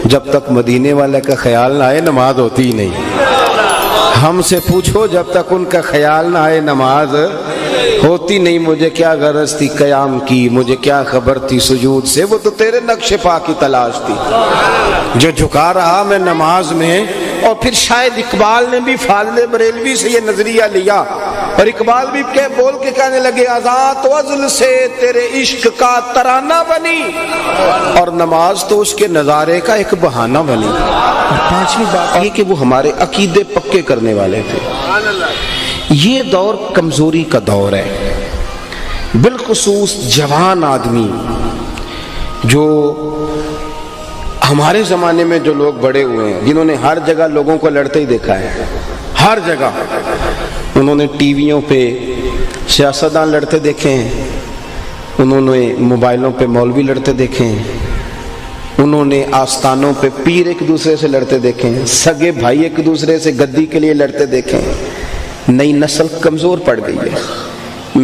جب تک مدینے والے کا خیال نہ آئے نماز ہوتی ہی نہیں۔ ہم سے پوچھو جب تک ان کا خیال نہ آئے نماز ہوتی نہیں۔ مجھے کیا غرض تھی قیام کی، مجھے کیا خبر تھی سجود سے، وہ تو تیرے نقش پا کی تلاش تھی۔ جو جھکا رہا میں نماز میں، اور پھر شاید اقبال نے بھی فاضل بریلوی سے یہ نظریہ لیا، اور اقبال بھی بول کے کہنے لگے آزاد وزل سے تیرے عشق کا ترانہ بنی، اور نماز تو اس کے نظارے کا ایک بہانہ بنی۔ پانچویں بات یہ کہ وہ ہمارے عقیدے پکے کرنے والے تھے۔ یہ دور کمزوری کا دور ہے، بالخصوص جوان آدمی جو ہمارے زمانے میں جو لوگ بڑے ہوئے ہیں، جنہوں نے ہر جگہ لوگوں کو لڑتے ہی دیکھا ہے، ہر جگہ انہوں نے ٹی ویوں پہ سیاستدان لڑتے دیکھے ہیں، انہوں نے موبائلوں پہ مولوی لڑتے دیکھے ہیں، انہوں نے آستانوں پہ پیر ایک دوسرے سے لڑتے دیکھے ہیں، سگے بھائی ایک دوسرے سے گدی کے لیے لڑتے دیکھے ہیں۔ نئی نسل کمزور پڑ گئی ہے۔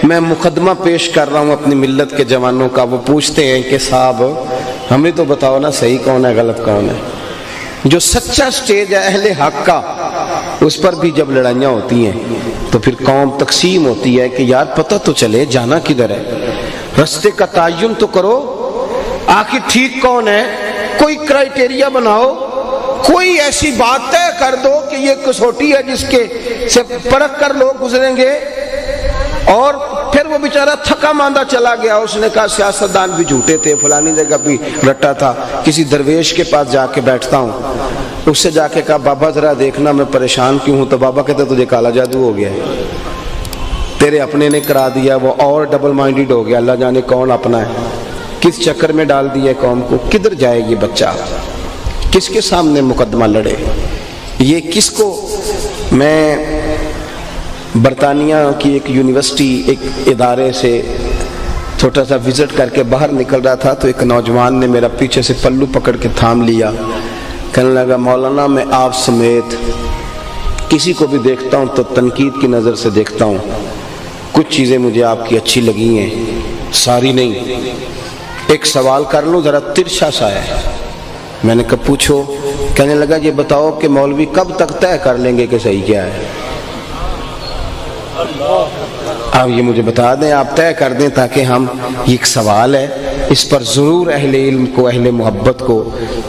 میں مقدمہ پیش کر رہا ہوں اپنی ملت کے جوانوں کا۔ وہ پوچھتے ہیں کہ صاحب ہمیں تو بتاؤ نا صحیح کون ہے غلط کون ہے۔ جو سچا سٹیج ہے اہل حق کا، اس پر بھی جب لڑائیاں ہوتی ہیں تو پھر قوم تقسیم ہوتی ہے کہ یار پتہ تو چلے جانا کدھر ہے، رستے کا تعین تو کرو، آخر ٹھیک کون ہے، کوئی کرائیٹیریا بناؤ، کوئی ایسی بات طے کر دو کہ یہ کسوٹی ہے جس کے سے پرکھ کر لوگ گزریں گے۔ اور پھر وہ بیچارہ تھکا ماندہ چلا گیا، اس نے کہا سیاستدان بھی جھوٹے تھے، فلانی جگہ بھی رٹا تھا، کسی درویش کے پاس جا کے بیٹھتا ہوں، اس سے جا کے کہا بابا ذرا دیکھنا میں پریشان کیوں ہوں، تو بابا کہتے تجھے کالا جادو ہو گیا ہے، تیرے اپنے نے کرا دیا، وہ اور ڈبل مائنڈڈ ہو گیا، اللہ جانے کون اپنا ہے، کس چکر میں ڈال دیا قوم کو، کدھر جائے یہ بچہ، کس کے سامنے مقدمہ لڑے۔ یہ کس کو، میں برطانیہ کی ایک یونیورسٹی ایک ادارے سے چھوٹا سا وزٹ کر کے باہر نکل رہا تھا تو ایک نوجوان نے میرا پیچھے سے پلو پکڑ کے تھام لیا، کہنے لگا مولانا میں آپ سمیت کسی کو بھی دیکھتا ہوں تو تنقید کی نظر سے دیکھتا ہوں، کچھ چیزیں مجھے آپ کی اچھی لگی ہیں، ساری نہیں، ایک سوال کر لوں ذرا ترشا سا ہے۔ میں نے کہا پوچھو، کہنے لگا یہ بتاؤ کہ مولوی کب تک طے کر لیں گے کہ صحیح کیا ہے، آپ یہ مجھے بتا دیں، آپ طے کر دیں تاکہ ہم، یہ ایک سوال ہے، اس پر ضرور اہل علم کو، اہل محبت کو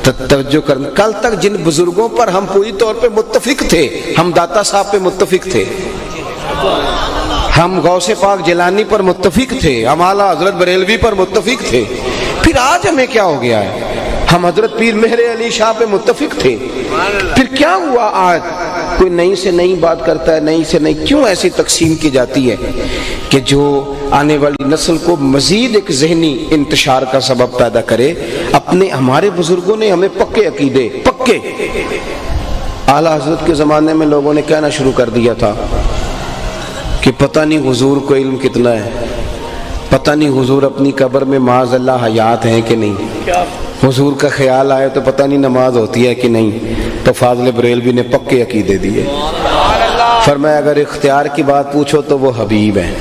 توجہ کرنا۔ کل تک جن بزرگوں پر ہم پوری طور پہ متفق تھے، ہم داتا صاحب پہ متفق تھے، ہم غوث پاک جیلانی پر متفق تھے، ہم اعلیٰ حضرت بریلوی پر متفق تھے، پھر آج ہمیں کیا ہو گیا ہے، ہم حضرت پیر مہر علی شاہ پہ متفق تھے، پھر کیا ہوا آج کوئی نئی سے نئی بات کرتا ہے، نئی سے نئی، کیوں ایسی تقسیم کی جاتی ہے کہ جو آنے والی نسل کو مزید ایک ذہنی انتشار کا سبب پیدا کرے۔ اپنے ہمارے بزرگوں نے ہمیں پکے عقیدے، پکے، اعلیٰ حضرت کے زمانے میں لوگوں نے کہنا شروع کر دیا تھا کہ پتہ نہیں حضور کو علم کتنا ہے، پتہ نہیں حضور اپنی قبر میں معاذ اللہ حیات ہیں کہ نہیں، حضور کا خیال آئے تو پتہ نہیں نماز ہوتی ہے کہ نہیں۔ تو فاضل بریلوی نے پکے عقیدے دیے، فرمایا اگر اختیار کی بات پوچھو تو وہ حبیب ہیں،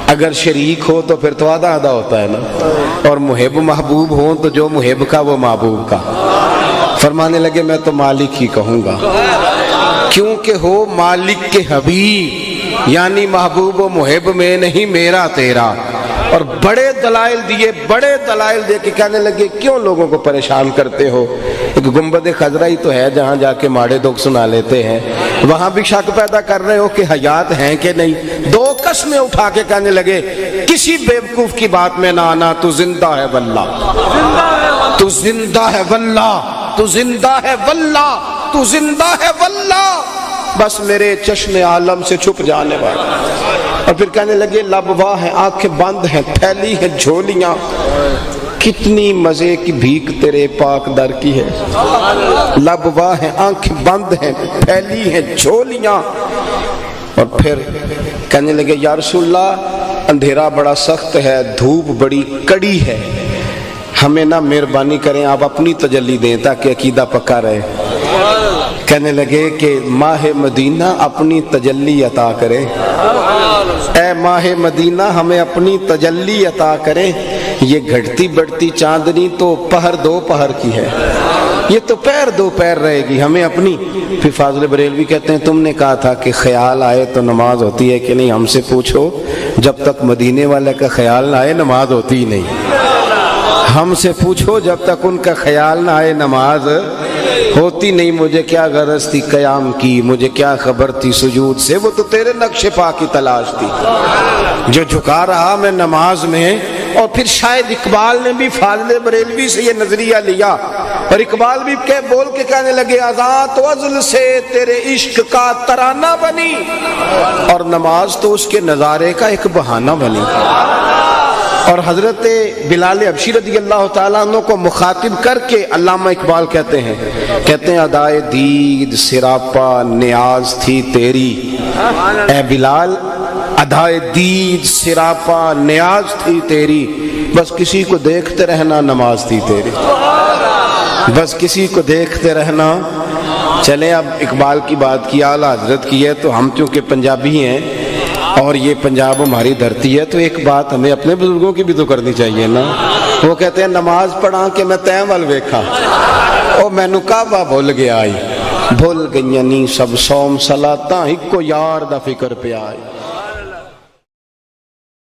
اگر شریک ہو تو پھر تو آدھا آدھا ہوتا ہے نا، اور محب محبوب ہوں تو جو محب کا وہ محبوب کا۔ فرمانے لگے میں تو مالک ہی کہوں گا، کیونکہ ہو مالک کے حبیب، یعنی محبوب و محب میں نہیں میرا تیرا۔ اور بڑے دلائل دیے، بڑے دلائل دے کے کہنے لگے کیوں لوگوں کو پریشان کرتے ہو، ایک گنبد خضرا ہی تو ہے جہاں جا کے ماڑے دکھ سنا لیتے ہیں، وہاں بھی شک پیدا کر رہے ہو کہ حیات ہیں کہ نہیں۔ دو قسمیں اٹھا کے کہنے لگے کسی بیوقوف کی بات میں نہ آنا، تو زندہ ہے واللہ، تو زندہ ہے واللہ، تو زندہ ہے واللہ، تو زندہ ہے واللہ، بس میرے چشم عالم سے چھپ جانے والا۔ اور پھر کہنے لگے لب واہ ہیں، آنکھیں بند ہیں، پھیلی ہیں جھولیاں، کتنی مزے کی بھیک تیرے پاک در کی ہے۔ لب واہ ہیں، آنکھیں بند ہیں، پھیلی ہیں جھولیاں۔ اور پھر کہنے لگے یا رسول اللہ اندھیرا بڑا سخت ہے، دھوپ بڑی کڑی ہے، ہمیں نہ مہربانی کریں آپ اپنی تجلی دیں تاکہ عقیدہ پکا رہے۔ کہنے لگے کہ ماہ مدینہ اپنی تجلی عطا کرے، اے ماہ مدینہ ہمیں اپنی تجلی عطا کرے، یہ گھٹتی بڑھتی چاندنی تو پہر دو پہر کی ہے، یہ تو پیر دو پیر رہے گی ہمیں اپنی۔ پھر فاضل بریلوی کہتے ہیں تم نے کہا تھا کہ خیال آئے تو نماز ہوتی ہے کہ نہیں، ہم سے پوچھو جب تک مدینے والے کا خیال نہ آئے نماز ہوتی ہی نہیں، ہم سے پوچھو جب تک ان کا خیال نہ آئے نماز ہوتی نہیں۔ مجھے کیا غرض تھی قیام کی، مجھے کیا خبر تھی سجود سے، وہ تو تیرے نقش پا کی تلاش تھی جو جھکا رہا میں نماز میں۔ اور پھر شاید اقبال نے بھی فاضل بریلوی سے یہ نظریہ لیا، اور اقبال بھی بول کے کہنے لگے آزاد وزل سے تیرے عشق کا ترانہ بنی، اور نماز تو اس کے نظارے کا ایک بہانہ بنی۔ اور حضرت بلال حبشی رضی اللہ تعالیٰ عنہ کو مخاطب کر کے علامہ اقبال کہتے ہیں ادائے دید سراپا نیاز تھی تیری، اے بلال ادائے دید سراپا نیاز تھی تیری، بس کسی کو دیکھتے رہنا نماز تھی تیری، بس کسی کو دیکھتے رہنا۔ چلیں اب اقبال کی بات کی، اعلیٰ حضرت کی ہے، تو ہم چونکہ پنجابی ہیں اور یہ پنجاب ہماری دھرتی ہے، تو ایک بات ہمیں اپنے بزرگوں کی بھی تو کرنی چاہیے نا۔ وہ کہتے ہیں نماز پڑھا کہ میں تین وال ویکھا، او مینو کعبہ بھول گیا آئی، بھول گئیاں نی سب سوم صلاتاں، ایک کو یار دا فکر پہ آئی۔